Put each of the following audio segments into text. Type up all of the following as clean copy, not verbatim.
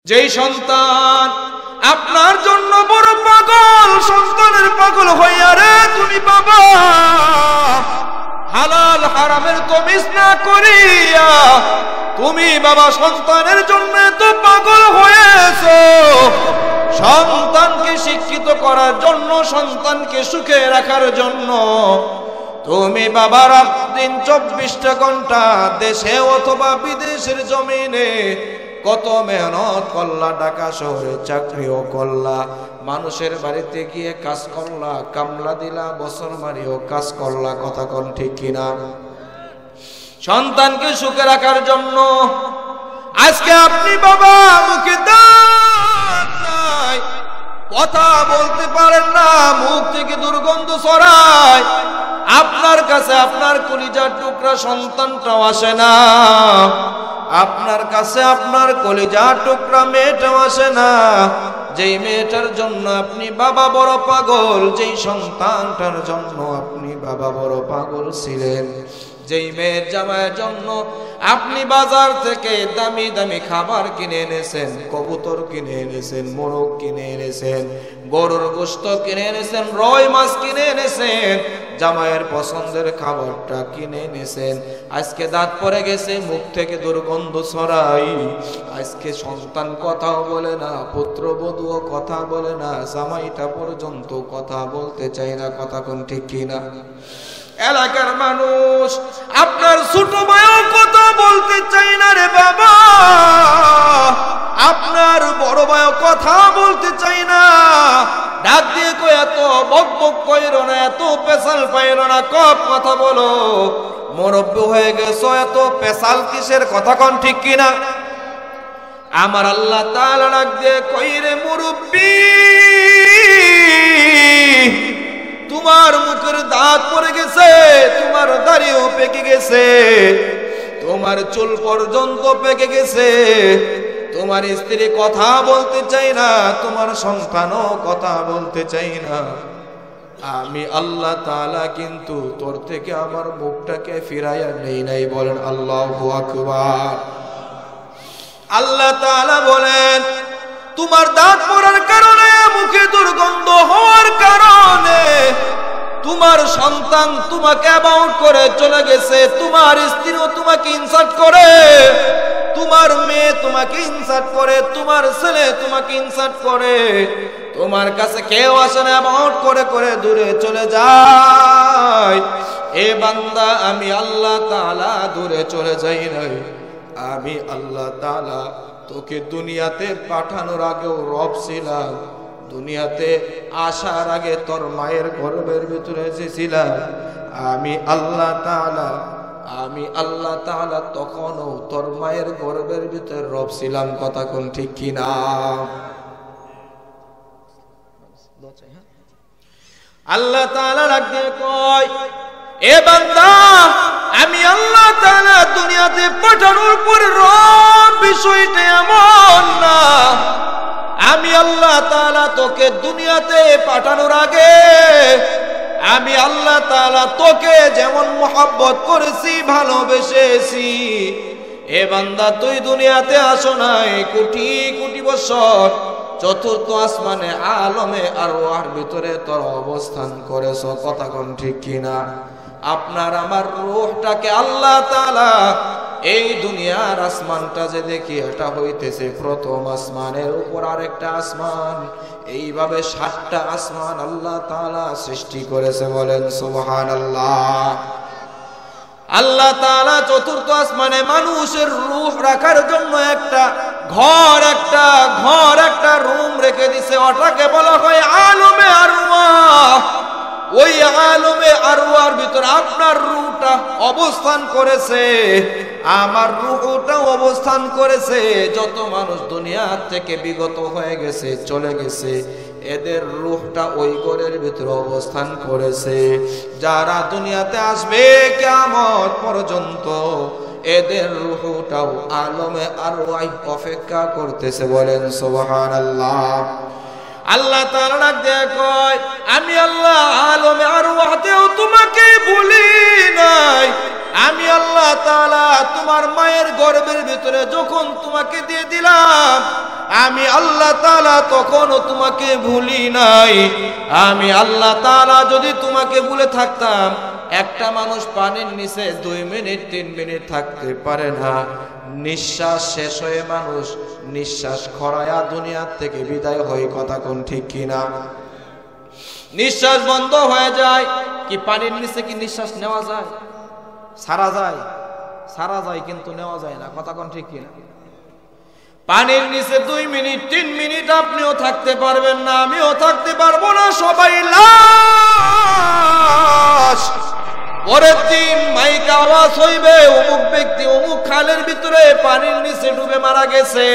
যেই সন্তান আপনার জন্য বড় পাগল, সন্তানের পাগল হইয়া রে তুমি বাবা হালাল হারামের তমিজ না করিয়া তুমি বাবা সন্তানের জন্য তো পাগল হয়েছো। সন্তানকে শিক্ষিত করার জন্য, সন্তানকে সুখে রাখার জন্য তুমি বাবা রাত দিন 24টা ঘন্টা দেশে অথবা বিদেশের জমিনে কত মেহনত করলা, ঢাকা শহরে চাকরিও করলা, মানুষের বাড়িতে গিয়ে কাজ করলা, কামলা দিলা, বছর মারিও কাজ করলা, কথা কোন ঠিক কিনা? সন্তানকে সুখে রাখার জন্য আজকে আপনি বাবা মুখে দাঁত নাই, কথা বলতে পারেন না, মুখ থেকে দুর্গন্ধ ছড়ায়, আপনার কাছে আপনার কলিজার টুকরা সন্তানটাও আসে না, আপনার কাছে আপনার কলিজার টুকরা মেয়েটাও আসে না। যেই মেয়েটার জন্য আপনি বাবা বড় পাগল, যেই সন্তানটার জন্য আপনি বাবা বড় পাগল ছিলেন, যেই মেয়ের জামাইয়ের জন্য আপনি বাজার থেকে দামি দামি খাবার কিনে এনেছেন, কবুতর কিনে এনেছেন, মোরগ কিনে এনেছেন, গরুর গোশত কিনে এনেছেন, রয় মাছ কিনে এনেছেন, জামাইয়ের পছন্দের খাবারটা কিনে এনেছেন, আজকে দাঁত পড়ে গেছে, মুখ থেকে দুর্গন্ধ ছড়াই, আজকে সন্তান কথাও বলে না, পুত্রবধূও কথা বলে না, জামাইটা পর্যন্ত কথা বলতে চায় না, কথা কোন ঠিক কিনা? এলাকার মানুষ আপনার ছোট ভাইও কথা বলতে চাই না রে বাবা, আপনার বড় ভাইও কথা বলতে চাই না, ডাক দিয়ে কই এত বক বক কইরো না, এত পেশাল পাইরো না, কব কথা বলো, মুরব্বি হয়ে গেছো, এত পেশাল কিসের, কথা কোন ঠিক কিনা? আমার আল্লাহ তাআলা ডাক দিয়ে কই রে মুরব্বি, তোমার মুখের দাঁত পড়ে গেছে, তোমার দাড়িও পেকে গেছে, তোমার চুল পর্যন্ত পেকে গেছে, তোমার স্ত্রী কথা বলতে চাই না, তোমার সন্তানও কথা বলতে চাই না, আমি আল্লাহ তাআলা কিন্তু তোর থেকে আমার মুখটাকে ফিরাইয়া নেই নাই, বলেন আল্লাহু আকবার। আল্লাহ তাআলা বলেন তোমার দাঁত পড়ার কারণে, মুখে দুর্গন্ধ হওয়ার কারণে তোমার সন্তান তোমাকে অ্যাবাউট করে চলে গেছে, তোমার স্ত্রীও তোমাকে ইনসাল্ট করে, তোমার মেয়ে তোমাকে ইনসাল্ট করে, তোমার ছেলে তোমাকে ইনসাল্ট করে, তোমার কাছে কেউ আসে না, অ্যাবাউট করে করে দূরে চলে যায়। এ বান্দা আমি আল্লাহ তাআলা দূরে চলে যাই নাই, আমি আল্লাহ তাআলা তোকে দুনিয়াতে পাঠানোর আগেও রব ছিলাম, দুনিয়াতে আসার আগে তোর মায়ের গর্ভের ভিতরে ছিলাম, আমি আল্লাহ তাআলা তখনও তোর মায়ের গর্ভের ভিতরে রব ছিলাম, কথা কোন ঠিক কিনা? আল্লাহ তাআলা রাখতে কয় এ বান্দা আমি আল্লাহ তাআলা দুনিয়াতে পাঠানোর পর রব বিষয়টা এমন না, আমি আল্লাহ তাআলা তোকে দুনিয়াতে পাঠানোর আগে আমি আল্লাহ তাআলা তোকে যেমন মহব্বত করেছি, ভালোবেসেছি। এ বান্দা তুই দুনিয়াতে আসো নাই কোটি কোটি বছর, চতুর্থ আসমানে আলমে আরওয়াহর ভিতরে তোর অবস্থান করেছ, কথা কোন ঠিক কিনা? আপনার আমার রূহটাকে আল্লাহ তাআলা এই দুনিয়ার আসমানটা যে দেখি এটা হইতেছে প্রথম আসমানের উপর আরেকটা আসমান, এইভাবে 7টা আসমান আল্লাহ তাআলা সৃষ্টি করেছে, বলেন সুবহানাল্লাহ। আল্লাহ তাআলা চতুর্থ আসমানে মানুষের রূহ রাখার জন্য একটা ঘর, একটা রুম রেখে দিছে, ওটাকে বলা হয় আলমে আরওয়াহ। ওই আলমে আরওয়াহর ভিতর আপনার রূহটা অবস্থান করেছে, আমার রূহটাও অবস্থান করেছে। যত মানুষ দুনিয়া থেকে বিগত হয়ে গেছে, চলে গেছে, এদের রূহটা ওই ঘরের ভিতরে অবস্থান করেছে। যারা দুনিয়াতে আসবে কিয়ামত পর্যন্ত, এদের রূহটাও আলমে আরওয়াহ অপেক্ষা করতেছে, বলেন সুবহানাল্লাহ। আল্লাহ তাআলা ডাক দিয়ে কয় আমি আল্লাহ আলমে আরওয়াহতেও তোমাকে ভুলি নাই, আমি আল্লাহ তাআলা তোমার মায়ের গর্ভের ভিতরে যখন তোমাকে দিয়ে দিলাম, আমি আল্লাহ তাআলা তখনও তোমাকে ভুলি নাই। আমি আল্লাহ তাআলা যদি তোমাকে ভুলে থাকতাম, একটা মানুষ পানির নিচে 2 মিনিট 3 মিনিট থাকতে পারে না। নিঃশ্বাস শেষ হয়ে মানুষ নিঃশ্বাস খরায়া দুনিয়ার থেকে বিদায় হয়, কথা কোন ঠিক কিনা? নিঃশ্বাস বন্ধ হয়ে যায়। কি পানির নিচে কি নিঃশ্বাস নেওয়া যায়? সারা যায়, সারা যায় কিন্তু নেওয়া যায় না, কথা কোন ঠিক কিনা? পানির নিচে 2 মিনিট 3 মিনিট আপনিও থাকতে পারবেন না, আমিও থাকতে পারবো না, সবাই লাশ। পরের দিন মাইক আওয়াজ হইবে, অমুক ব্যক্তি অমুক খালের ভিতরে পানির নিচে ডুবে মারা গেছে,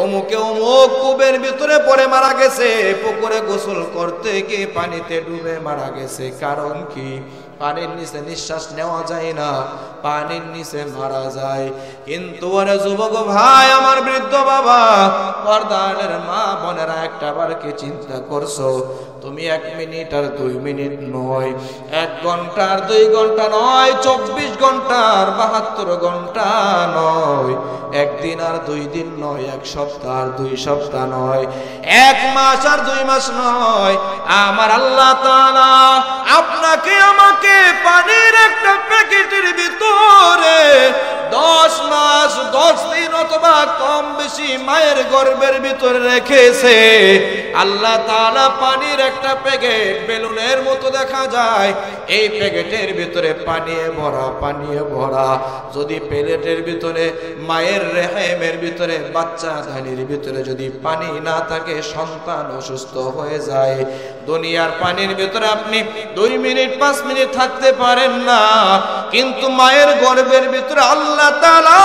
অমুকে অমুক কূপের ভিতরে পড়ে মারা গেছে, পুকুরে গোসল করতে গিয়ে পানিতে ডুবে মারা গেছে। কারণ কি? পানির নিচে নিঃশ্বাস নেওয়া যায় না, পানির নিচে মারা যায়। কিন্তু ওরে যুবক ভাই, আমার বৃদ্ধ বাবা, পর্দার মা বোনেরা, একটা বার কি চিন্তা করছো? তুমি 1 মিনিট আর 2 মিনিট নয়, 1 ঘন্টা আর 2 ঘন্টা নয়, 24 ঘন্টা আর 72 ঘন্টা নয়, 1 দিন আর 2 দিন নয়, 1 সপ্তাহ আর 2 সপ্তাহ নয়, 1 মাস আর 2 মাস নয়। আমার আল্লাহ তাআলা আপনাকে আমাকে পানির একটা প্যাকেটের ভিতরে 10 মাস 10 দিন অথবা কম বেশি মায়ের গর্ভের ভিতরে রেখেছে। আল্লাহ তাআলা পানির একটা প্যাকেট বেলুনের মতো দেখা যায়, এই প্যাকেটের ভিতরে পানিয়ে ভরা, পানিয়ে ভরা। যদি প্লেটের ভিতরে মায়ের রেহেমের ভিতরে বাচ্চা ধানির ভিতরে যদি পানি না থাকে, সন্তান অসুস্থ হয়ে যায়। দুনিয়ার পানির ভিতরে আপনি 2 মিনিট 5 মিনিট থাকতে পারেন না, কিন্তু মায়ের গর্ভের ভিতরে আল্লাহ তাআলা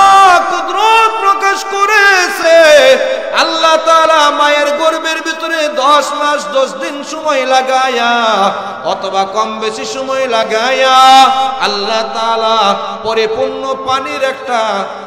কুদরত প্রকাশ করেছে। আল্লাহ তাআলা মায়ের গর্ভের ভিতরে 10 মাস 10 দিন সময় লাগায়া অথবা কম বেশি সময় লাগায়া আল্লাহ তাআলা পরিপূর্ণ পানির একটা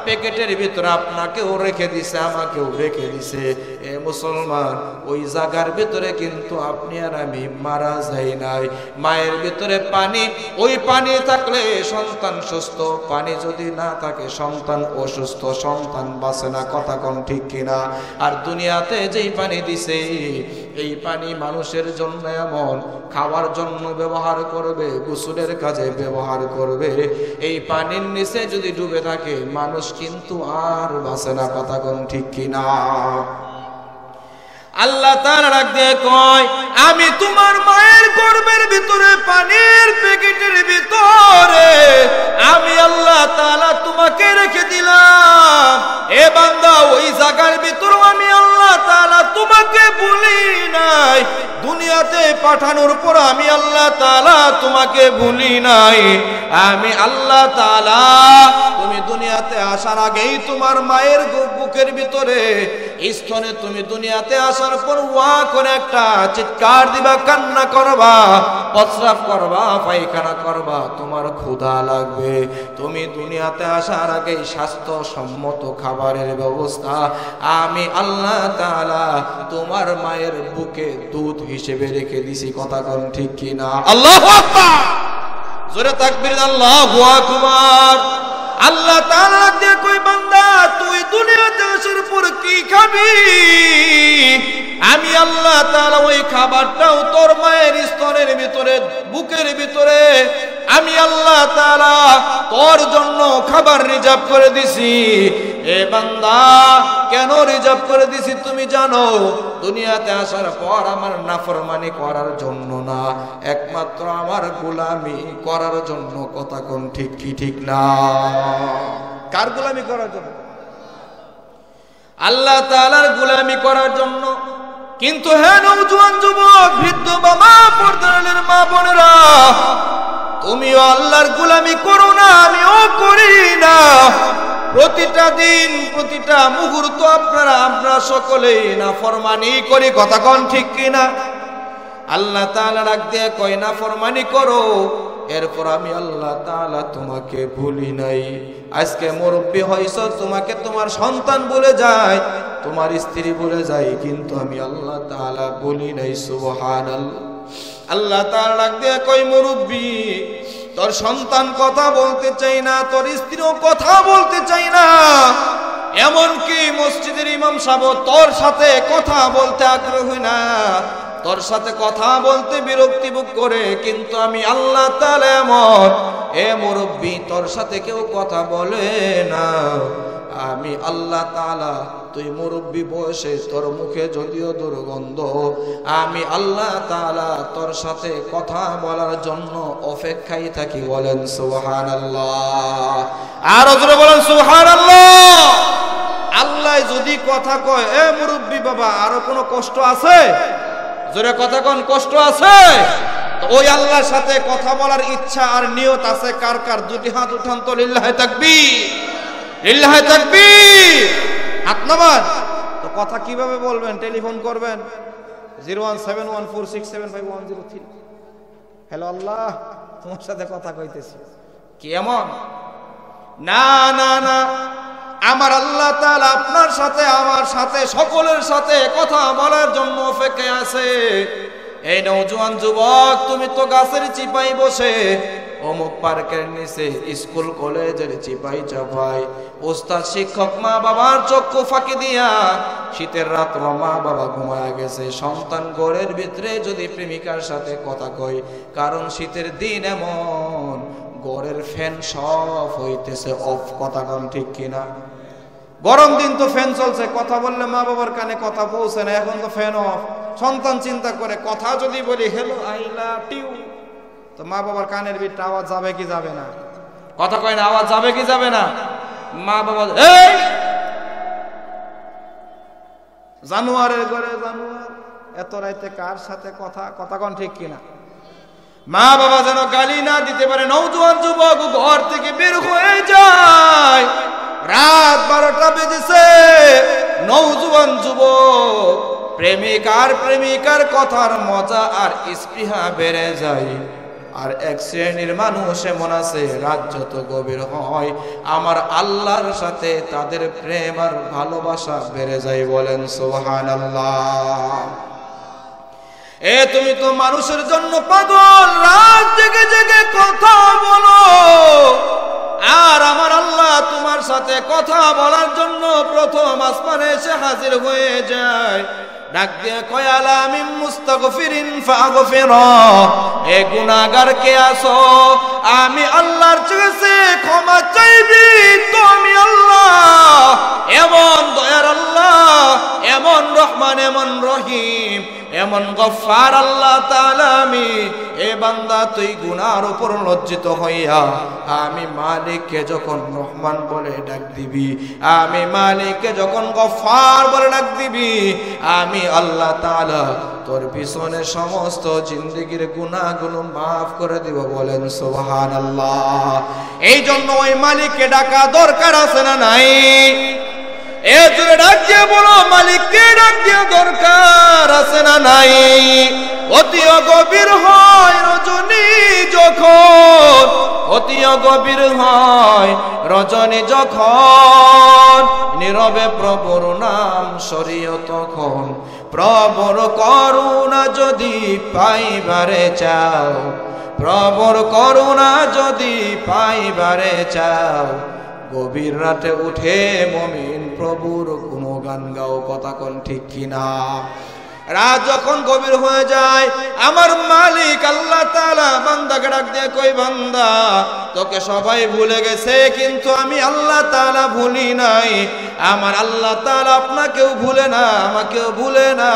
প্যাকেটের ভিতরে আপনাকেও রেখে দিছে, আমাকেও রেখে দিছে। এ মুসলমান, ওই জায়গার ভিতরে কিন্তু আপনি আর আমি মারা যাই নাই। মায়ের ভিতরে পানি, ওই পানি থাকলে সন্তান সুস্থ, পানি যদি না থাকে সন্তান অসুস্থ, সন্তান বাঁচে না, কথা কোন ঠিক কিনা? আর দুনিয়াতে যেই পানি দিছে, এই পানি মানুষের জন্য এমন, খাওয়ার জন্য ব্যবহার করবে, গোসলের কাজে ব্যবহার করবে। এই পানির নিচে যদি ডুবে থাকে মানুষ কিন্তু আর বাঁচে না, কথা কোন ঠিক কিনা? আল্লাহ তাআলা ডাক দিয়ে কয়, আমি তোমার মায়ের গর্ভের ভিতরে পানির প্যাকেটের ভিতরে আমি আল্লাহ তাআলা তোমাকে রেখে দিলাম। এ বান্দা, ওই জায়গার ভিতরে আমি আল্লাহ তাআলা তোমাকে ভুলি নাই। দুনিয়াতে পাঠানোর পর আমি আল্লাহ তাআলা তোমাকে ভুলি নাই। আমি আল্লাহ তাআলা তুমি দুনিয়াতে আসার আগেই তোমার মায়ের বুকের ভিতরে স্তনে তুমি দুনিয়াতে আসার পর ওয়া করে একটা চিৎকার দিবা, কান্না করবা, প্রস্রাব করবা, পায়খানা করবা, তোমার ক্ষুধা লাগবে। তুমি দুনিয়াতে আসার আগেই স্বাস্থ্যসম্মত খাবারের ব্যবস্থা আমি আল্লাহ তাআলা তোমার মায়ের বুকে দুধ হিসেবে রেখে দিছি, কথা কোন ঠিক কিনা? আল্লাহু আকবার, জোরে তাকবীর, আল্লাহু আকবার। আল্লাহ তাআলা দিয়ে কই, বান্দা তুই দুনিয়াতে আসার পর কি খাবি? আমি আল্লাহ তাআলা ওই খাবারটাও তোর মায়ের স্তনের ভিতরে, বুকের ভিতরে আমি আল্লাহ তাআলা তোর জন্য খাবার রিজার্ভ করে দিছি। এ বান্দা, কেন রিজার্ভ করে দিছি তুমি জানো? দুনিয়াতে আসার পর আমার নাফরমানি করার জন্য না, একমাত্র আমার গোলামি করার জন্য, কথা কোন ঠিক কি ঠিক না? কার গোলামি করার জন্য? আল্লাহ তাআলার গোলামি করার জন্য। কিন্তু হে নওজোয়ান যুবক, বৃদ্ধ বাবা, পর্দার মা বোনেরা, তুমিও আল্লাহর গোলামি করো না, আমিও করি না। প্রতিটা দিন প্রতিটা মুহূর্ত আমরা সকলেই নাফরমানি করি, কথা কোন ঠিক কিনা? আল্লাহ তাআলা ডাক দিয়ে কয়, নাফরমানি করো, এরপর আমি আল্লাহ তাআলা তোমাকে ভুলি নাই। আজকে মুরব্বি হইছো, তোমাকে তোমার সন্তান বলে যায়, তোমার স্ত্রী বলে যায়, কিন্তু আমি আল্লাহ তাআলা বলি নাই। সুবহানাল্লাহ। আল্লাহ তাআলা ডাক দিয়ে কয়, মুরব্বি, তোর সন্তান কথা বলতে চাই না, তোর স্ত্রীও কথা বলতে চাই না, এমনকি মসজিদের ইমাম সাহেব তোর সাথে কথা বলতে আগ্রহী না, তোর সাথে কথা বলতে বিরক্তি বোধ করে, কিন্তু আমি আল্লাহ তাআলা এমন, এ মুরব্বী তোর সাথে কেউ কথা বলে না, আমি আল্লাহ তাআলা, তুই মুরব্বী বয়সে তোর মুখে যদিও দুর্গন্ধ, আমি আল্লাহ তাআলা তোর সাথে কথা বলার জন্য অপেক্ষায় থাকি। বলেন সুবহানাল্লাহ। আর জোরে বলেন সুবহানাল্লাহ। আল্লাহ যদি কথা কয়, এ মুরব্বী বাবা আরো কোনো কষ্ট আছে? জোরে কথা কোন কষ্ট আছে? তো ওই আল্লাহর সাথে কথা বলার ইচ্ছা আর নিয়ত আছে কার কার? দুটি হাত উঠান তো, লিল্লাহি তাকবীর, লিল্লাহি তাকবীর, হাত নামান। তো কথা কিভাবে বলবেন? টেলিফোন করবেন 01714675103। হ্যালো আল্লাহ, তোমার সাথে কথা কইতেছি। কি এমন? না না না, আমার আল্লাহ তাআলা আপনার সাথে, আমার সাথে, সকলের সাথে কথা বলার জন্য অপেক্ষায় আছে। এই নওজোয়ান যুবক, তুমি তো গাছের চিপাই বসে, অমুক পার্কের নিচে, স্কুল কলেজের চিপাই চাপাই, ওস্তাদ শিক্ষক মা বাবার চক্ষু ফাঁকি দিয়া, শীতের রাত মা বাবা ঘুমায়া গেছে, সন্তান ঘরের ভিতরে যদি প্রেমিকার সাথে কথা কয়, কারণ শীতের দিন এমন, ঘরের ফ্যান সব হইতেছে অফ। কথা কোন ঠিক কিনা? গরম দিন তো ফ্যান চলছে, কথা বললে মা বাবার কানে কথা পৌঁছে না, এখন তো ফ্যান অফ। সন্তান চিন্তা করে, কথা যদি বলি হ্যালো আই লাভ ইউ, তো মা বাবার কানের ভিতরে আওয়াজ যাবে কি যাবে না? কথা কয় না, আওয়াজ যাবে কি যাবে না? মা বাবা, এই জানুয়ারের ঘরে জানুয়ার, এত রাইতে কার সাথে কথা? কথা কোন ঠিক কিনা? মা বাবা যেন গালি না দিতে পারে। নওজোয়ান যুবক ঘর থেকে বের হয়ে যায়, রাত 12টা বেজেছে, নওজোয়ান যুবক প্রেমিকার কথার মজা আর স্পৃহা বেড়ে যায়। আর এক শ্রেণীর মানুষ এমন আছে, রাত যত গভীর হয় আমার আল্লাহর সাথে তাদের প্রেম আর ভালোবাসা বেড়ে যায়। বলেন সুবহানাল্লাহ। এ তুমি তো মানুষের জন্য পাগল, রাত জেগে জেগে কথা বলো, আর আমার আল্লাহ তোমার সাথে কথা বলার জন্য প্রথম আসমানে এসে হাজির হয়ে যায়। ডাক দিয়ে কয়, আলা মিন মুস্তাগফিরিন ফাগফিরা, এ গুনাহগার কে আছো, আমি আল্লাহর কাছে ক্ষমা চাইবি। তো আমি আল্লাহ এমন দয়ার আল্লাহ, এমন রহমান, এমন রহিম, এমন গফফার আল্লাহ তাআলা, আমি এ বান্দা তুই গুনার উপর লজ্জিত হইয়া আমি মালিককে যখন রহমান বলে ডাক দিবি, আমি মালিককে যখন গফফার বলে ডাক দিবি, আমি আল্লাহ তাআলা তোর পিছনে সমস্ত জিন্দেগির গুনাহগুলো মাফ করে দিব। বলেন সুবহানাল্লাহ। এই জন্য ওই মালিককে ডাকা দরকার আছে না নাই? এ জোরে ডাক দিয়ে বলো, মালিককে ডাক দিয়ে দরকার আছে না নাই? অতি গভীর হয় রজনী যখন, অতি গভীর হয় রজনী যখন, নীরবে প্রভুর নাম সরিয় তখন, প্রভুর করুণা যদি পাইবারে চাও, প্রভুর করুণা যদি পাইবারে চাও, গভীর রাতে উঠে মুমিন প্রভুর গুণগান গাও। কথা কোন ঠিক কিনা? রাত যখন গভীর হয়ে যায়, আমার মালিক আল্লাহ তাআলা বান্দাকে ডাক দিয়ে কই, বান্দা তোকে সবাই ভুলে গেছে, কিন্তু আমি আল্লাহ তাআলা ভুলি নাই। আমার আল্লাহ তাআলা আপনাকেও ভুলে না, আমাকেও ভুলে না।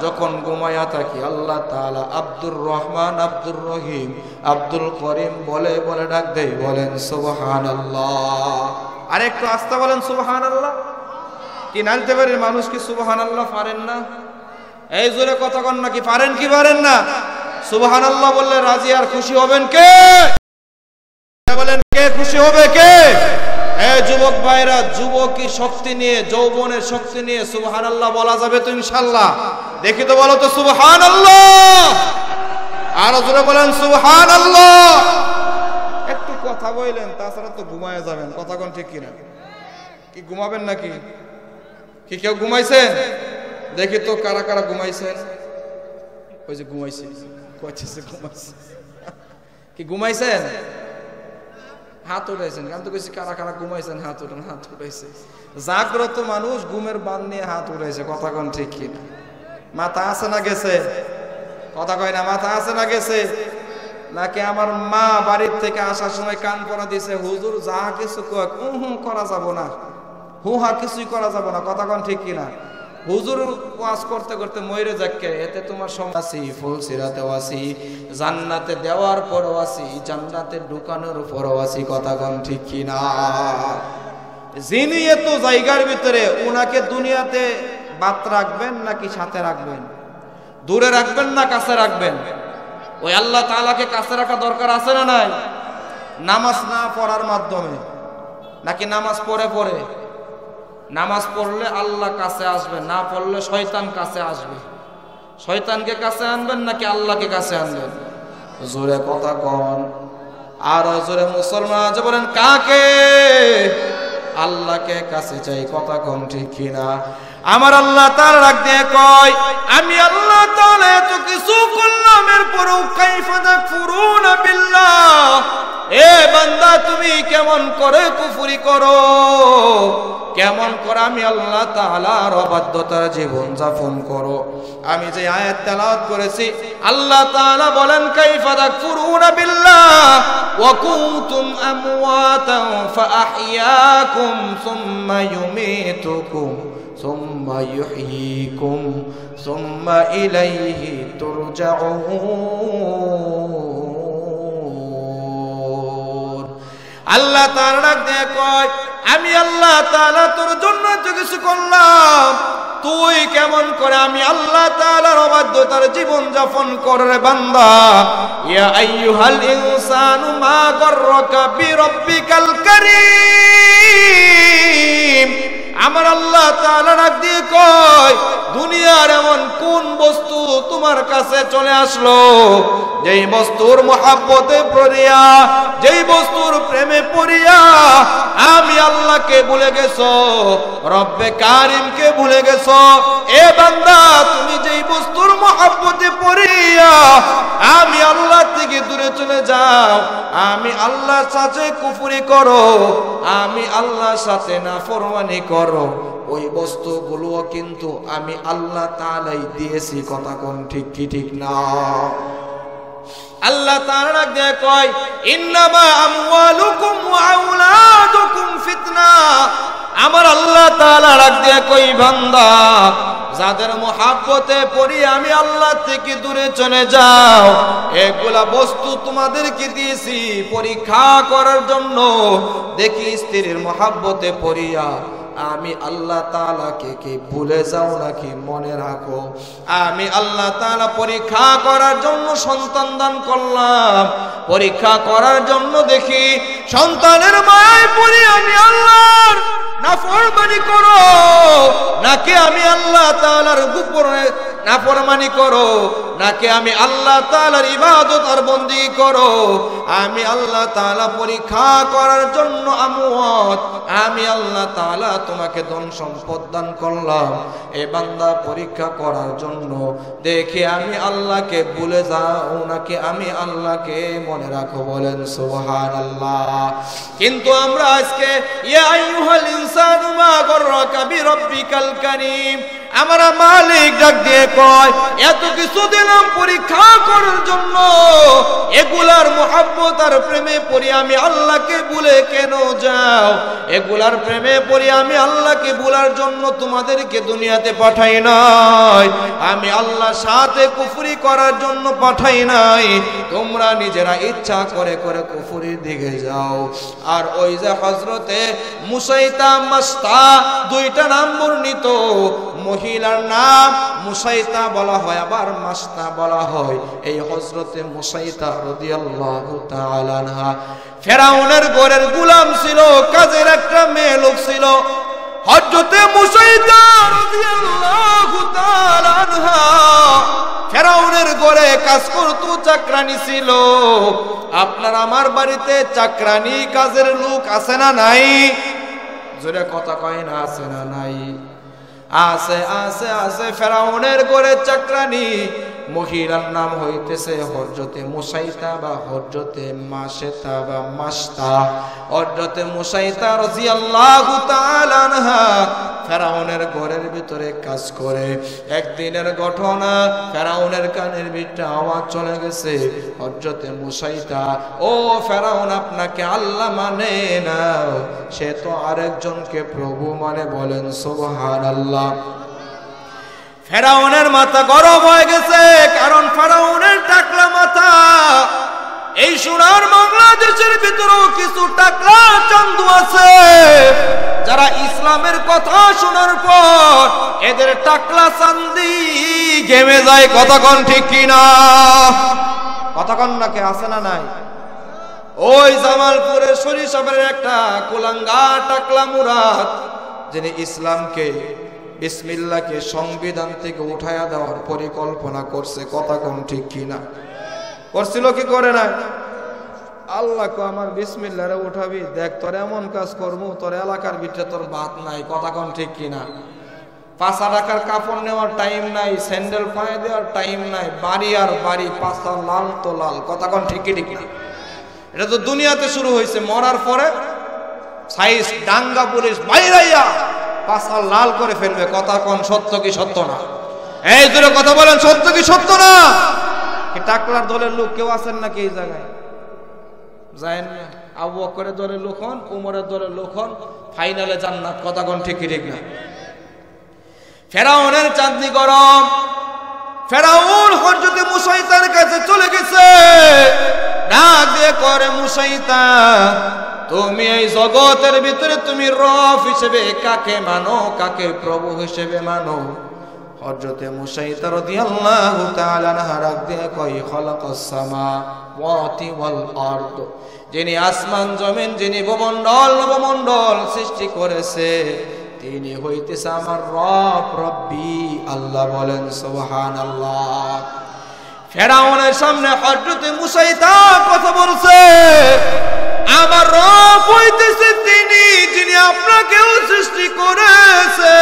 যখন ঘুমায়া থাকি আল্লাহ তাআলা আব্দুর রহমান, আব্দুর রহিম, আব্দুল করিম বলে বলে ডাক দেয়। বলেন সুবহানাল্লাহ। আর একটু আস্তে বলেন সুবহানাল্লাহ। কি নালতে পারেন মানুষ? কি সুবহানাল্লাহ পারেন না? এই জোরে কথা কন নাকি পারেন কি পারেন না? সুবহানাল্লাহ বললে রাজি আর খুশি হবেন কে? বলেন কে খুশি হবে কে? এই যুবক ভাইরা, যুবকী শক্তি নিয়ে, যৌবনের শক্তি নিয়ে সুবহানাল্লাহ বলা যাবে তো ইনশাআল্লাহ? দেখি তো বলো তো সুবহানাল্লাহ। আর জোরে বলেন সুবহানাল্লাহ। একটু কথা বললেন, তাছাড়া তো ঘুমায় যাবেন। কথা কোন ঠিক কিনা? কি ঘুমাবেন নাকি? কি কেউ ঘুমাইছেন? দেখি তো কারা কারা ঘুমাইছেন। ওই যে ঘুমাইছে, কইতেছে ঘুমাইছে। কি ঘুমাইছেন? হাত উঠাইছেন। আমি তো কইছি কারা কারা ঘুমাইছেন হাত উঠান। হাত উঠাইছে। জাগ্রত মানুষ ঘুমের বান নিয়ে হাত উড়াইছে, কথা কোন ঠিক কিনা? মাথা আছে না গেছে? কথা কয় না, মাথা আছে না গেছে? নাকি আমার মা বাড়ির থেকে আসার সময় কান পরা দিছে, হুজুর যা কিছু করা যাব না, হা কিছুই করা যাব না, কথা কোন ঠিক কিনা? হুজুর ওয়াজ করতে করতে মইরে যাচ্ছে, এতে তোমার সমস্যা। ফুলসিরাতেও আছি, জান্নাতে দেওয়ার পরও আছি, জান্নাতে ঢুকানোর পরও আছি, কথা কোন ঠিক কিনা? যিনি এত জায়গার ভিতরে, উনাকে দুনিয়াতে বাত রাখবেন নাকি সাথে রাখবেন? দূরে রাখবেন না কাছে রাখবেন? ওই আল্লাহ তাআলাকে কাছে রাখা দরকার আছে না নাই? নামাজ না পড়ার মাধ্যমে নাকি নামাজ পড়ে পড়ে? নামাজ পড়লে আল্লাহ কাছে আসবে, না পড়লে শয়তান কাছে আসবে। শয়তানকে কাছে আনবেন নাকি আল্লাহকে কাছে আনবেন? জোরে কথা কন, আর জোরে মুসলমান আজ বলেন কাকে? আল্লাহকে কাছে চাই, কথা কন ঠিক কিনা? আমার আল্লাহ তাআলা ডাক দিয়ে কয়, আমি আল্লাহ তাআলা এত কিছু করলাম, এরপরও কাইফা তাকফুরুনা বিল্লাহ, এ বান্দা তুমি কেমন করে কুফরি করো, কেমন করে আমি আল্লাহ তাআলার অবাধ্যতার জীবন যাপন করো। আমি যে আয়াত তেলাওয়াত করেছি, আল্লাহ তাআলা বলেন কাইফা তাকফুরুনা বিল্লাহ ওয়া কুনতুম আমওয়াতান ফাআহইয়াকুম সুম্মা ইউমীতুকুম সুম্মা ইউহয়ীকুম সুম্মা ইলাইহি তুরজাউন। আল্লাহ তাআলা কয়, আমি আল্লাহ তাআলা তোর জন্য তো কিছু করলাম, তুই কেমন করে আমি আল্লাহ তাআলার অবাধ্যতার জীবন যাপন কর রে বান্দা। ইয়া আইয়ুহাল ইনসানু মা গাররাকা বিরাব্বিকাল কারীম। আমার আল্লাহ তাআলা ডাক দিয়ে কয়, দুনিয়ার এমন কোন বস্তু তোমার কাছে চলে আসলো, যেই বস্তুর মহব্বতে পড়িয়া, যেই বস্তুর প্রেমে পড়িয়া আমি আল্লাহকে ভুলে গেছো, রব্বে কারিমকে ভুলে গেছো। এ বান্দা, তুমি যেই বস্তুর মহব্বতে পড়িয়া আমি আল্লাহ থেকে দূরে চলে যাও, আমি আল্লাহর সাথে কুফরি করো, আমি আল্লাহর সাথে নাফরমানি করো, ওই বস্তুগুলো কিন্তু আমি আল্লাহ তাআলাই দিয়েছি, কথা কোন ঠিক কি ঠিক না? আল্লাহ তাআলা দিয়ে কয়, ইন্নামা আমওয়ালুকুম ওয়া আওলাদুকুম ফিতনা। আমার আল্লাহ তাআলা ডাক দিয়ে কই, বান্দা যাদের মহব্বতে পড়ি আমি আল্লাহ থেকে দূরে চলে যাও, এগুলা বস্তু তোমাদেরকে দিয়েছি পরীক্ষা করার জন্য। দেখি স্ত্রীর মহব্বতে পড়িয়া আমি আল্লাহ তাআলাকে কি ভুলে যাও নাকি মনে রাখো। আমি আল্লাহ তাআলা পরীক্ষা করার জন্য সন্তান দান করলাম, পরীক্ষা করার জন্য দেখি সন্তানের মায়ায় পড়ে আমি আল্লাহর নাফরমানি করো নাকি আমি আল্লাহ তাআলার গোপনে নাফরমানি করো, নাকি আমি আল্লাহ তাআলার ইবাদত আর বন্দেগী করো। আমি আল্লাহ তাআলা পরীক্ষা করার জন্য আমওয়াত, আমি আল্লাহ তাআলা তোমাকে ধন সম্পদ দান করলাম, এ বান্দা পরীক্ষা করার জন্য দেখে আমি আল্লাহকে ভুলে যাও নাকি আমি আল্লাহকে মনে রাখো। বলেন সুবহানাল্লাহ। কিন্তু আমরা আজকে ইয়া আইয়ুহাল ইনসানু মা গাররাকা বিরাব্বিকাল কারীম, আমার মালিক ডাক দিয়ে কয়, এত কিছু দিলাম পরীক্ষা করার জন্য, এগুলার মহব্বত আর প্রেমে পড়ি আমি আল্লাহকে ভুলে কেন যাও? এগুলার প্রেমে পড়ি আমি আল্লাহকে ভুলার জন্য তোমাদেরকে দুনিয়াতে পাঠাই নাই, আমি আল্লাহর সাথে কুফরি করার জন্য পাঠাই নাই। তোমরা নিজেরা ইচ্ছা করে করে কুফরির দিকে যাও। আর ওই যে হযরতে মুসাইতা মাস্তা, দুইটা নাম বর্ণিত, মহিলার নাম মুসাইতা বলা হয় আবার মাস্তা বলা হয়। এই হযরতে মুসাইতা রাদিয়াল্লাহু তাআলা আনহা ফেরাউনের ঘরের গোলাম ছিল, কাজের একটা মেয়ে লোক ছিল। হযরতে মুসাইতা রাদিয়াল্লাহু তাআলা আনহা ফেরাউনের ঘরে কাজ করত, চাকরানি ছিল। আপনার আমার বাড়িতে চাকরানি কাজের লোক আছে না নাই? জোরে কথা কয় না, আছে না নাই? আছে আছে আছে ফেরাউনের ঘরে চাকরানি মহিলার নাম হইতেছে হযরতে মুসাইতা বা হযরতে মাশতা বা মাশতা। হযরতে মুসাইতা রাদিয়াল্লাহু তাআলা আনহা ফেরাউনের ঘরের ভিতরে কাজ করে। একদিনের ঘটনা, ফেরাউনের কানের ভিতরে আওয়াজ চলে গেছে, হযরতে মুসাইতা, ও ফেরাউন আপনাকে আল্লাহ মানে না, সে তো আরেকজনকে প্রভু মানে, বলেন সুবহানাল্লাহ। ফেরাউনের মাথা গরম হয়ে গেছে, কারণ ফেরাউনের টাকলা মাথা। এই সোনার বাংলাদেশের ভিতরেও কিছু টাকলা চান্দু আছে যারা ইসলামের কথা শোনার পর এদের টাকলা চান্দি ঘেমে যায়। কতক্ষণ ঠিক কিনা? কতক্ষণ নাকি আছে না নাই? ওই জামালপুরের সরিষাবাড়ির একটা কুলাঙ্গা টাকলা মুরাদ, যিনি ইসলামকে বিসমিল্লাহকে সংবিধান থেকে উঠায়া দেওয়ার পরিকল্পনা করছে। কতক্ষণ ঠিক কিনা? করছিল কি করে না? আল্লাহ কো আমার বিসমিল্লাহরে উঠাবি, দেখ তোর এমন কাজ করবো, তোর এলাকার ভিতরে তোর বাত নাই। কতক্ষণ ঠিক কিনা? 5 টাকার কাপড় নেওয়ার টাইম নাই, স্যান্ডেল পায়ে দেওয়ার টাইম নাই, বাড়ি আর বাড়ি, পাঁচটা লাল তো লাল। কতক্ষণ ঠিক কি ঠিক না? এটা তো দুনিয়াতে শুরু হয়েছে, মরার পরে সাইজ ডাঙ্গা পুলিশ বাইরাইয়া পাঁচটা লাল করে ফেলবে। কতক্ষণ সত্য কি সত্য না? এই দূরে কথা বলেন, সত্য কি সত্য না? কি টাকলার দলের লোক কেউ আছেন নাকি এই জায়গায়? যায় না। আবু বকরের দলের লোক হন, উমরের দলের লোক হন, ফাইনালে জান্নাত। কতক্ষণ ঠিক কি ঠিক না? ফেরাউনের চাঁদনি গরম। ফেরাউন হযরতে মুসাইতার কাছে চলে গেছে, ডাক দিয়ে করে, মুসাইতা, তুমি এই জগতের ভিতরে তুমি রব হিসেবে কাকে মানো, কাকে প্রভু হিসেবে মানো? হযরতে মুসাইতা রাদিয়াল্লাহু তাআলা আনহা ডাক দিয়ে কই, খালাকাস সামাওয়াতি ওয়াল আরদ, যিনি আসমান জমিন, যিনি ভূমণ্ডল নবমণ্ডল সৃষ্টি করেছে, তিনি হইতেছে আমার রব, রব্বি আল্লাহ। বলেন সুবহানাল্লাহ। ফেরাউনের সামনে হযরতে মুসাইতা কথা বলছে, আমার রব হইতেছে তিনি, যিনি আপনাকেও সৃষ্টি করেছে,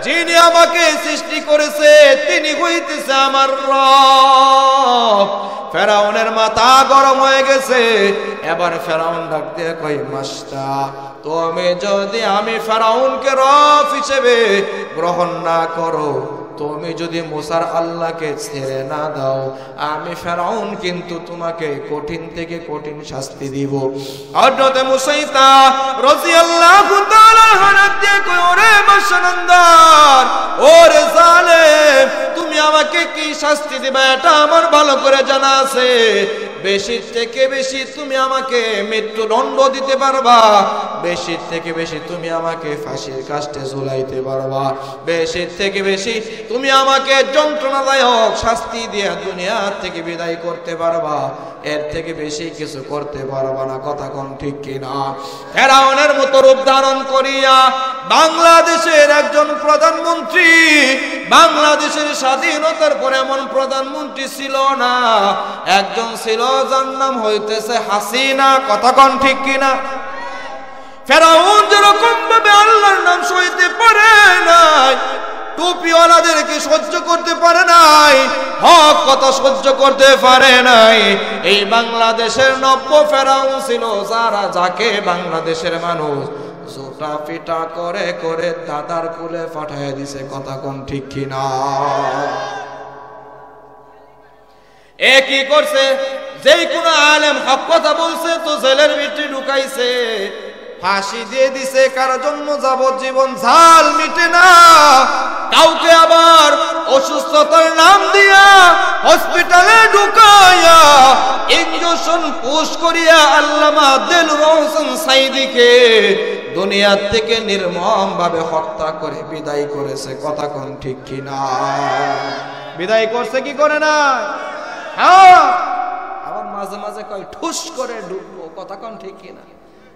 যিনি আমাকে সৃষ্টি করেছে, তিনি হইতেছে আমার রব। ফেরাউনের মাথা গরম হয়ে গেছে। এবার ফেরাউন ডাক দিয়ে কই, মাস্তা, তুমি যদি আমি ফেরাউনকে রব হিসেবে গ্রহণ না করো, তুমি যদি মুসার আল্লাহকে ছেড়ে না দাও, আমি ফেরাউন কিন্তু তোমাকে কঠিন থেকে কঠিন শাস্তি দিব। হযরতে মুসাইতা রাদিয়াল্লাহু তাআলা হানাত দিয়ে কই, ওরে বাদশাহনন্দার, ওরে জালেম, তুমি আমাকে কি শাস্তি দিবা এটা আমার ভালো করে জানা আছে। বেশি থেকে বেশি তুমি আমাকে মৃত্যুদণ্ড দিতে পারবা, বেশি থেকে বেশি তুমি আমাকে ফাঁসির কাস্টে ঝুলাইতে পারবা, বেশি থেকে বেশি তুমি আমাকে যন্ত্রণাদায়ক শাস্তি দিয়ে দুনিয়া থেকে বিদায় করতে পারবা, এর থেকে বেশি কিছু করতে পারবা না। কথা কোন ঠিক কিনা? ফেরাউনের মতো রূপ ধারণ করিয়া বাংলাদেশের একজন প্রধানমন্ত্রী, বাংলাদেশের স্বাধীনতার পরে এমন প্রধানমন্ত্রী ছিল না, একজন ছিল, যার নাম হইতেছে হাসিনা। কথা কোন ঠিক কিনা? ফেরাউন যেরকম ভাবে আল্লাহর নাম সইতে পারে নাই, টুপিওয়ালাদেরকে সহ্য করতে পারে নাই, হক কথা সহ্য করতে পারে নাই, এই বাংলাদেশের নব্য ফেরাউন ছিল, যাকে বাংলাদেশের মানুষ জোটা পিটা করে করে দাদার কুলে পাঠিয়ে দিছে। কথা কোন ঠিক কিনা? এ কি করছে? যেই কোন আলেম হক কথা বলছে তো জেলের ভিতরে ঢুকাইছে, ফাঁসি দিয়ে দিছে। কারো জন্য যাবজ্জীবন ঝাল মিটে না, কাউকে আবার অসুস্থতার নাম দিয়া হসপিটালে ঢুকাইয়া ইনজেকশন পুশ করিয়া আল্লামা দেলওয়ার হোসেন সাইদিকে দুনিয়া থেকে নির্মম ভাবে হত্যা করে বিদায় করেছে। কথা কোন ঠিক কিনা? বিদায় করছে কি করে না? হ্যাঁ, আবার মাঝে মাঝে কয় ঠুস করে ঢুকবো। কথা কোন ঠিক কিনা?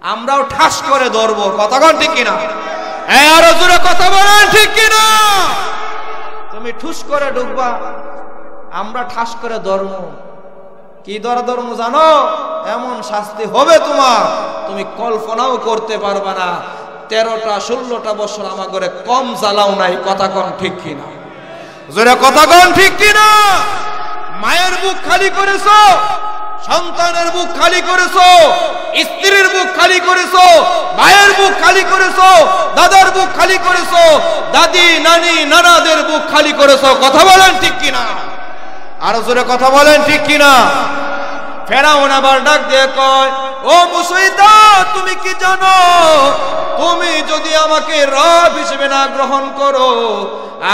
আমরাও ঠাস করে ধরবো। কথা কোন ঠিক কিনা? আরো জোরে কথা বলেন, ঠিক কিনা? তুমি ঠুস করে ঢুকবা, আমরা ঠাস করে ধরবো। কি ধর্ম জানো? এমন শাস্তি হবে তোমার, তুমি কল্পনাও করতে পারবা না। 13টা 16টা বছর আমার ঘরে কম জ্বালাও নাই, কথা কোন ঠিক কিনা? জোরে কথা কোন ঠিক কিনা? মায়ের বুক খালি করেছো, সন্তানের বুক খালি করেছো, স্ত্রীর বুক খালি করেছো, ভাইয়ের বুক খালি করেছো, দাদার বুক খালি করেছো, দাদি নানি নানাদের বুক খালি করেছো, কথা বলেন ঠিক কিনা? আরো জোরে কথা বলেন ঠিক কিনা? ফেরাউন আবার ডাক দিয়ে কয়, ও মুসাইদা, তুমি কি জানো, তুমি যদি আমাকে রব হিসেবে না গ্রহণ করো,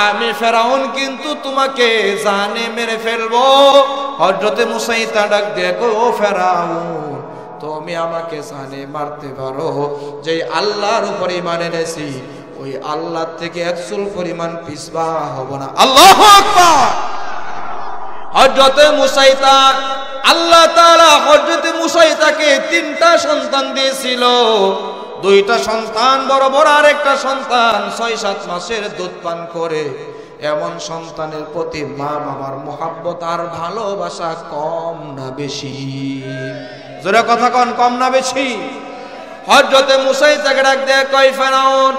আমি ফেরাউন কিন্তু তোমাকে জানে মেরে ফেলবো। হযরতে মুসাইদা ডাক দিয়ে কয়, ও ফেরাউন, তুমি আমাকে জানে মারতে পারো, যে আল্লাহর উপর ঈমান এনেছি ওই আল্লাহ থেকে এক চুল পরিমাণ পিছবা হব না। আল্লাহু আকবার। হযরতে মুসাইদা, আল্লাহ তাআলা হযরতে মুসাইদাকে 3টা সন্তান দিয়েছিল। 2টা সন্তান বড় বড়, আর একটা সন্তান 6-7 মাসের দুধ পান করে। এমন সন্তানের প্রতি মা বাবার মোহাব্বত আর ভালোবাসা কম না বেশি? জোরে কথা কোন, কম না বেশি? হযরতে মুসাইদাকে ডাক দিয়ে কয়, ফেরাউন,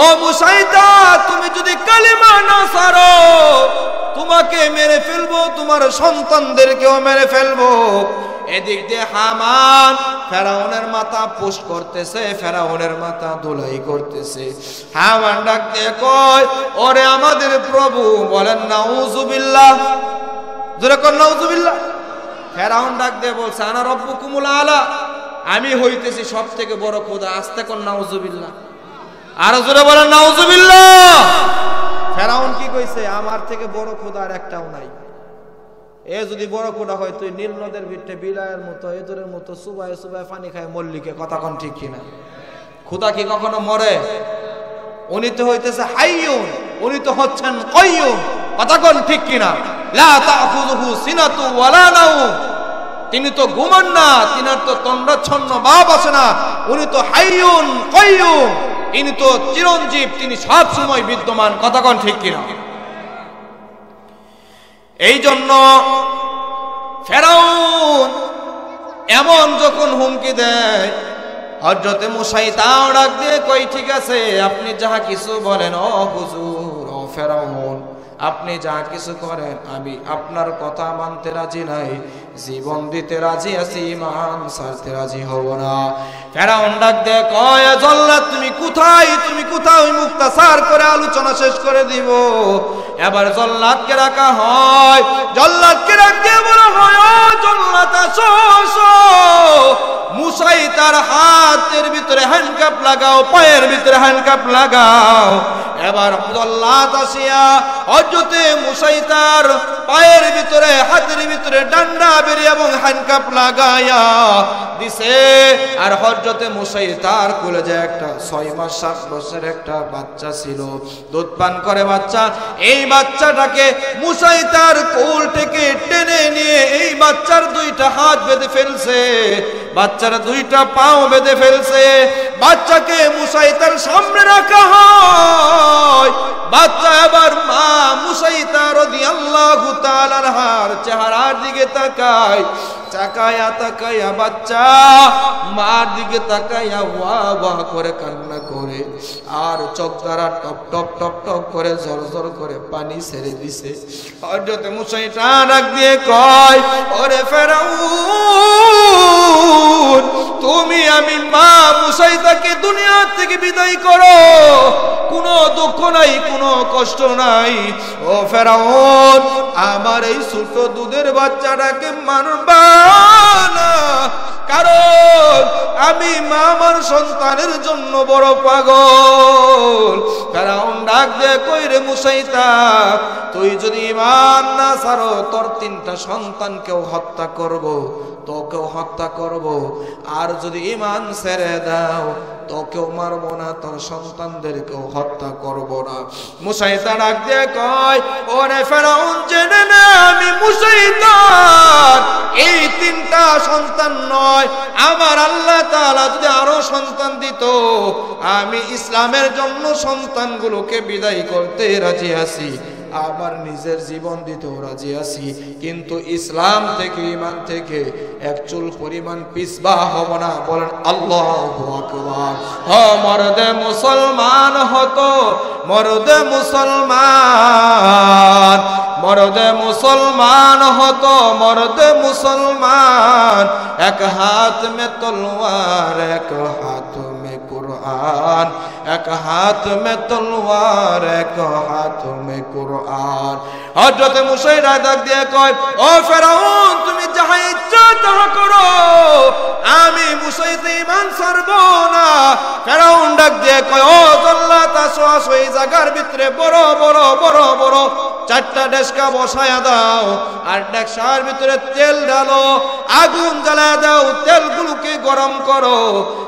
ও মুসাইদা, তুমি যদি কালিমা না ছাড়ো তোমাকে মেরে ফেলবো, তোমার সন্তানদেরকেও মেরে ফেলবো। এদিক দিয়ে হামান ফেরাউনের মাথা পুশ করতেছে, ফেরাউনের মাথা ধুলাই করতেছে। হামান ডাক দিয়ে কয়, ওরে আমাদের প্রভু, বলেন নাউজুবিল্লাহ। জোরে কোন নাউজুবিল্লাহ। ফেরাউন ডাক দিয়ে বলছে, আনা রব্বুকুমুল আলা, আমি হইতেছি সব থেকে বড় খোদা। আস্তে কোন নাউজুবিল্লাহ। আর জোরে বলেন নাউজুবিল্লাহ। ফেরাউন কি কইছে, আমার থেকে বড় খোদা আর একটাও নাই। এ যদি বড় খোদা হয়, তুই নীল নদের ভিতরে বিলায়ের মতো এদরের মতো সুবায় সুবায় পানি খায় মল্লিকে, কথা কোন ঠিক কিনা? খোদা কি কখনো মরে? উনি তো হইতেছে হাইয়ুন, উনি তো হচ্ছেন কাইয়ুম, কথা কোন ঠিক কিনা? লা তাখুযুহু সিনাতু ওয়ালা নাওম, তিনি তো ঘুমান না, তিনার তো তন্দ্রাচ্ছন্ন ভাব আসে না। উনি তো হাইয়ুন কাইয়ুম, ইনি তো চিরঞ্জীব, তিনি সব সময় বিদ্যমান, কথা কোন ঠিক কিনা? এই জন্য ফেরাউন এমন যখন হুমকি দেয়, হযরতে মুসাইদা ডাক দিয়ে কই, ঠিক আছে আপনি যাহা কিছু বলেন, ও হুজুর, ও ফেরাউন, আপনি যা কিছু করেন আমি আপনার কথা মানতে রাজি নাই, জীবন দিতে রাজি আছি, ঈমান ছাড়তে রাজি হব না। ফেরাউন ডাক দিয়ে কয়, জল্লাদ তুমি কোথায়, তুমি কোথায়? মুক্তাসার করে আলোচনা শেষ করে দিব। এবার জল্লাদকে রাখা হয়, জল্লাদকে ডাক দিয়ে বলা হয়, ও জল্লাদ আসো আসো। মুসাইদার হাতের ভিতরে হ্যান্ডকাপ লাগাও, পায়ের ভিতরে হ্যান্ডকাপ লাগাও। এবার জল্লাদ আসিয়া হযরতে মুসাইদার পায়ের ভিতরে হাতের ভিতরে ডান্ডা বেরিয়ে এবং হ্যান্ডকাপ লাগায়া দিছে। আর হযরতে মুসাইদার কোলে যে একটা 6 মাস 7 বছরের একটা বাচ্চা ছিল, দুধ পান করে বাচ্চা, এই বাচ্চাটাকে মুসাইদার কোল থেকে টেনে নিয়ে এই বাচ্চার 2টা হাত বেঁধে ফেলছে, বাচ্চার 2টা পাও বেঁধে ফেলছে। বাচ্চাকে মুসাইদার সামনে রাখা হয়। বাচ্চা এবার মা মুসাইদা রাদিয়াল্লাহু তাআলা আনহার চেহারার দিকে তাকায়, তাকায়া তাকায়া বাচ্চা মার দিকে তাকায়া ওয়া ওয়া করে কান্না করে, আর চোখ দ্বারা টপ টপ টপ টপ করে জোর জোর করে পানি ছেড়ে দিছে। হযরতে মুসাইদা ডাক দিয়ে কয়, ওরে ফেরাউন, তুমি আমি মা মুসাইদাকে দুনিয়া থেকে বিদায় করো, কোনো দুঃখ নাই, কোনো কষ্ট নাই। ও ফেরাউন, আমার এই ছোট দুধের বাচ্চাটাকে মারবা না, কারণ আমি মা আমার সন্তানের জন্য বড় পাগল। ফেরাউন ডাক দিয়ে কই, রে মুসাইদা, তুই যদি ঈমান না ছাড়ো, তোর 3টা সন্তানকেও হত্যা করব, তোকেও হত্যা করব, আর যদি ঈমান ছেড়ে দাও তোকেও মারবো না, তোর সন্তানদেরকেও হত্যা করব না। মুসাইদা ডাক দিয়ে কয়, ওরে ফেরাউন, জেনে নে আমি মুসাইদার এই 3টা সন্তান নয়, আমার আল্লাহ তাআলা যদি আরো সন্তান দিত, আমি ইসলামের জন্য সন্তানগুলোকে বিদায় করতে রাজি আছি, আমার নিজের জীবন দিতেও রাজি আছি, কিন্তু ইসলাম থেকে ঈমান থেকে এক চুল পরিমাণ পিছবা হব না। বলেন আল্লাহু আকবার। মর্দে মুসলমান হতো, মর্দে মুসলমান, মর্দে মুসলমান হতো, মর্দে মুসলমান। এক হাত মে তলোয়ার, এক হাত মে কুরআন, এক হাত মে তলোয়ার, এক হাত মে কুরআন। হযরত মুসা ডাক দিয়ে কয়, ও ফেরাউন, তুমি যাহা ইচ্ছা তাহা করো, আমি মুসাইতে ঈমান ছাড়ব না। ফেরাউন ডাক দিয়ে কয়, ও জল্লাদ, আসো আসো, এই জায়গার ভিতরে বড় বড় বড় বড় চারটা ডেস্কা বসায়া দাও, আর ডেস্কার ভিতরে তেল ঢালো, আগুন জ্বালা দাও, তেলগুলোকে গরম করো।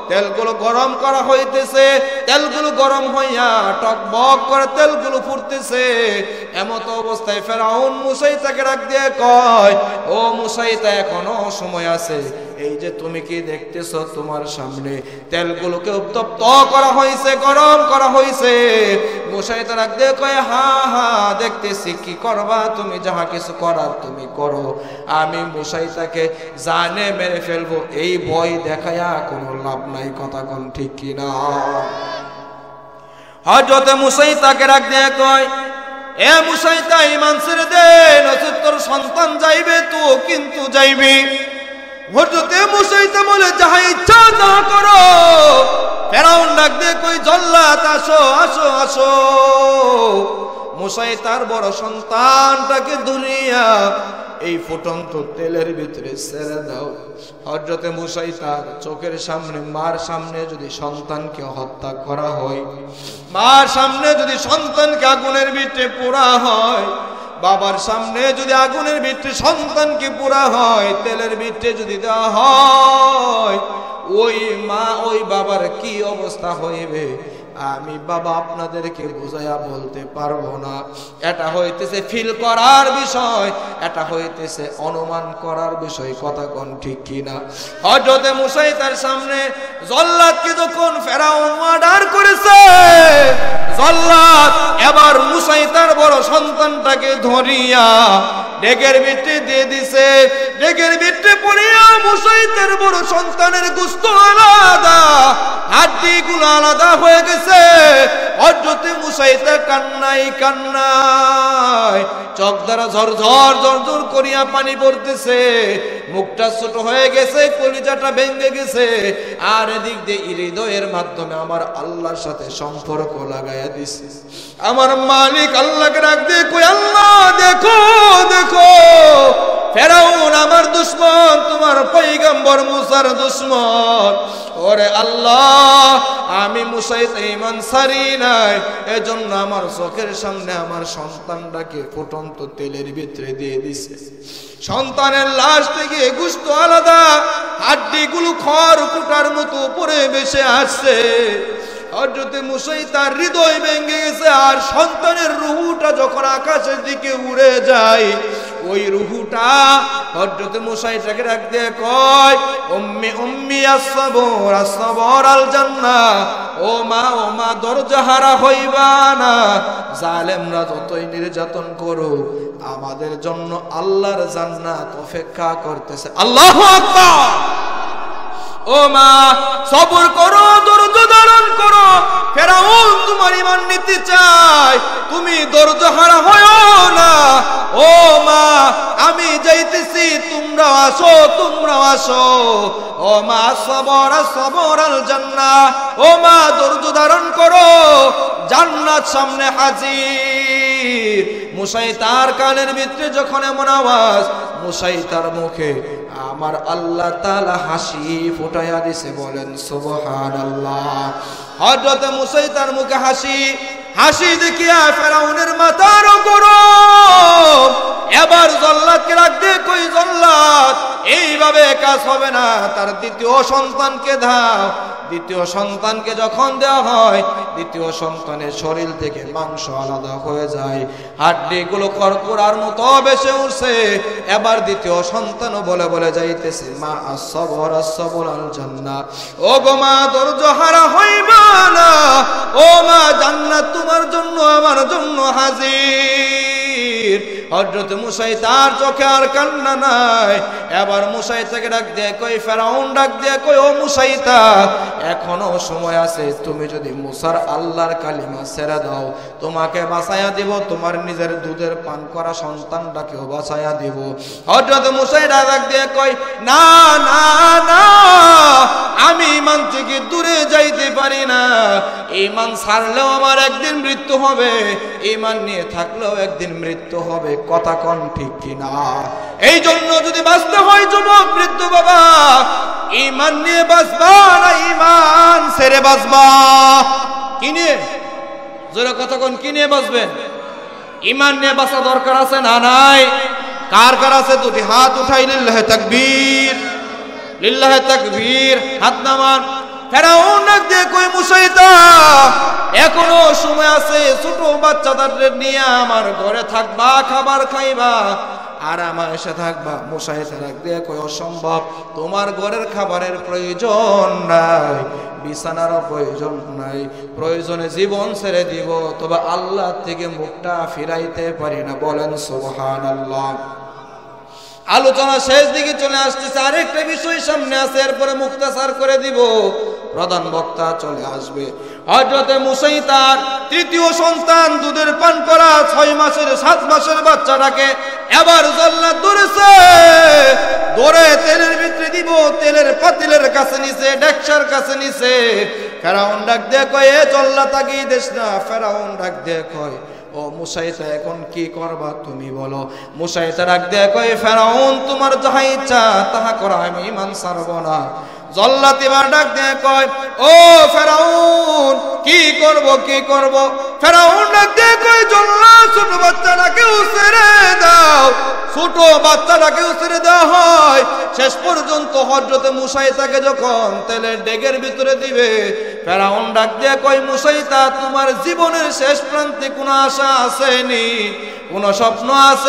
তেলগুলো গরম করা হইতেছে, তেলগুলো গরম হইয়া টকবক করে তেলগুলো ফুটতেছে। এমত অবস্থায় ফেরাউন মুসাইতাকে ডাক দিয়ে কয়, ও মুসাইতা, এখনো সময় আছে। এই যে তুমি কি দেখতেছো তোমার সামনে, তেলগুলোকে উত্তপ্ত করা হয়েছে, গরম করা হয়েছে। মুসাইতা ডাক দিয়ে কয়, হ্যাঁ হ্যাঁ দেখতেছি, কি করবা তুমি, যাহা কিছু করার তুমি করো, আমি মুসাইতাকে জানে মেরে ফেলবো। এই ভয় দেখায়া কোনো লাভ নাই, কথা কোন ঠিক কিনা? হযরত মুসাইতাকে ডাক দিয়ে কয়, এ মুসাইতা, ঈমান ছেড়ে দে, নচেৎ তোর সন্তান যাইবে তো, কিন্তু যাইবে। হযরত মুসাইতা বলে, যাহা ইচ্ছা তাহা করো। ফেরাউন ডাক দিয়ে কই, জল্লাদ, আসো আসো আসো। মুসাইতার বড় সন্তানটাকে দুনিয়া এই ফুটন্ত তেলের ভিতরে ছেড়ে দাও। হযরত মুসাইতার চোখের সামনে, মার সামনে যদি সন্তানকে হত্যা করা হয়, মার সামনে যদি সন্তানকে আগুনের ভিতরে পোড়া হয়, বাবার সামনে যদি আগুনের ভিতরে সন্তানকে পোড়া হয়, তেলের ভিতরে যদি দেওয়া হয়, ওই মা ওই বাবার কি অবস্থা হইবে আমি বাবা আপনাদেরকে বুঝাইয়া বলতে পারবো না। এটা হইতেছে ফিল করার বিষয়, এটা হইতেছে অনুমান করার বিষয়, কথা কোন ঠিক কিনা? হযরত মুসাইতার সামনে জল্লাদকে যখন ফেরাউন অর্ডার করেছে, জল্লাদ এবার মুসাইতার বড় সন্তানটাকে ধরিয়া ডেকের ভিতরে দিয়ে দিছে। ডেকের ভিতরে পড়িয়া মুসাইতার বড় সন্তানের গোশত আলাদা, হাড্ডিগুলো আলাদা হয়ে গেছে। হযরত মুসাইতা কান্নায় কান্নায় চোখ দ্বারা ঝরঝর ঝরঝর করিয়া পানি পড়তেছে, মুখটা ছোট হয়ে গেছে, কলিজাটা ভেঙে গেছে। আর এদিক দিয়ে হৃদয়ের মাধ্যমে আমার আল্লাহর সাথে সম্পর্ক লাগাইয়া দিছে। আমার মালিক আল্লাহকে ডাক দিয়ে কই, আল্লাহ দেখো দেখো, ফেরাউন আমার দুশমন, তোমার পয়গম্বর মুসার দুশমন। ওরে আল্লাহ, আমি মুসাইতা ঈমান ছাড়ি নাই, এজন্য আমার চোখের সামনে আমার সন্তানটাকে ফুটন্ত তেলের ভিতরে দিয়ে দিছে। সন্তানের লাশ থেকে গোশত আলাদা, হাড্ডিগুলো খড় কুটার মতো উপরে ভেসে আসছে। হযরত মুসাইতার হৃদয় ভেঙে গেছে। আর সন্তানের রুহুটা যখন আকাশের দিকে উড়ে যায়, ওই রুহুটা হযরত মুসাইতাকে ডাক দিয়ে কয়, উম্মি উম্মি আসসাবর আসসাবর আল জান্নাহ, ও মা দরজাহারা হইবা না। জালেমরা যতই নির্যাতন করুক, আমাদের জন্য আল্লাহর জান্নাত অপেক্ষা করতেছে। আল্লাহু আকবার। ও মা, সবর করো, ধৈর্য ধারণ করো। ফেরাউন তোমার ঈমান নিতে চায়, তুমি ধৈর্যহারা হয়ো না। ও মা, আমি যাইতেছি, তোমরা আসো, তোমরা আসো। ও মা, সবর সবর আল জান্নাহ, ও মা ধৈর্য ধারণ করো, জান্নাত সামনে হাজির। মুসাইতার কানের ভিতরে যখন এমন আওয়াজ, মুসাইতার মুখে আমার আল্লাহ তাআলা হাসি ফুটাইয়া দিছে। বলেন সুবহানাল্লাহ। হযরত মুসাইতার মুখে হাসি, হাসি দেখিয়া ফেরাউনের মাথার গরম। এবার জল্লাদকে ডাক দিয়ে কই, জল্লাদ এইভাবে কাজ হবে না, তার দ্বিতীয় সন্তানকে দাও। দ্বিতীয় সন্তানকে যখন দেওয়া হয়, দ্বিতীয় সন্তানের শরীর থেকে মাংস আলাদা হয়ে যায়, হাড্ডিগুলো খড়কুড়ার মতো বেশে উঠছে। এবার দ্বিতীয় সন্তানও বলে বলে যাইতেছে, মা আসসাবর আসসাবর আল জান্নাহ, ও গো মা ধৈর্যহারা হইবা না। ও মা, জান্নাত তোমার জন্য আমার জন্য হাজির। হযরত মুসা তার চোখে আর কান্না নাই। এবার মুসা তাকে ডাক দিয়ে কই, ফেরাউন ডাক দিয়ে কই, ও মুসাইতা এখনো সময় আছে, তুমি যদি মুসার আল্লাহর কালিমা ছেড়ে দাও তোমাকে বাঁচাইয়া দিব, তোমার নিজের দুধের পান করা সন্তানটাকেও বাঁচাইয়া দিব। হযরত মুসা ডাক দিয়ে কই, না না না, আমি ঈমান থেকে দূরে যাইতে পারি না। ঈমান ছাড়লেও আমার একদিন মৃত্যু হবে, ঈমান নিয়ে থাকলেও একদিন মৃত্যু হবে। কথা কোন ঠিক কিনা? এই জন্য যদি বাঁচতে হয় যুবক বৃদ্ধ বাবা, ঈমান নিয়ে বাঁচবা না ঈমান ছেড়ে বাঁচবা? কি নিয়ে? জোরে কথা কোন, কি নিয়ে বাঁচবেন? ঈমান নিয়ে বাঁচা দরকার আছে না নাই? কার কার আছে? দুটি হাত উঠাই লিল্লাহে তাকবীর, লিল্লাহে তাকবীর, হাত নামান। ফেরাউন ডাক দিয়ে কই, মুসাইতা এখনো সময় আছে, ছোট বাচ্চাদের নিয়ে আমার ঘরে থাকবা, খাবার খাইবা, আর আমার এসে থাকবা। মুসাইতা ডাক দিয়ে কই, অসম্ভব, তোমার ঘরের খাবারের প্রয়োজন নাই, বিছানারও প্রয়োজন নাই, প্রয়োজনে জীবন ছেড়ে দিব, তবে আল্লাহ থেকে মুখটা ফিরাইতে পারি না। বলেন সুবহানাল্লাহ। আলোচনা শেষ দিকে চলে আসতেছে, আরেকটা বিষয় সামনে আছে, এরপরে মুখতাসার করে দিব, প্রধান বক্তা চলে আসবে। হযরত মুসা তার তৃতীয় সন্তান দুধের পান করা 6 মাসের 7 মাসের বাচ্চাটাকে এবার জল্লাদ ধরেছে, ধরে তেলের ভিতরে দিব, তেলের পাতিলের কাছে নিছে, ডেকচার কাছে নিছে। ফেরাউন ডাক দিয়ে কয়, এ জল্লাদ তাকিয়ে দেশ না। ফেরাউন ডাক দিয়ে কয়, ও মুসাইতা এখন কি করবা তুমি বলো? মুসাইতা ডাক দিয়ে কয়, ফেরাউন তোমার যাহা ইচ্ছা তাহা করা, আমি ঈমান ছাড়ব না। জল্লাদ এবার ডাক দিয়ে কয়, ও ফেরাউন কি করব কি করব? ফেরাউন ডাক দিয়ে কয়, জল্লাদ ছোট বাচ্চাটাকে ছেড়ে দাও। ছোট বাচ্চাটাকে ছেড়ে দেওয়া হয়। শেষ পর্যন্ত হযরত মুসাইতাকে যখন তেলের ডেগের ভিতরে দিবে, ফেরাউন ডাক দিয়ে কয়, মুসাইতা তোমার জীবনের শেষ প্রান্তে কোনো আশা আসেনি, কোনো স্বপ্ন আছে?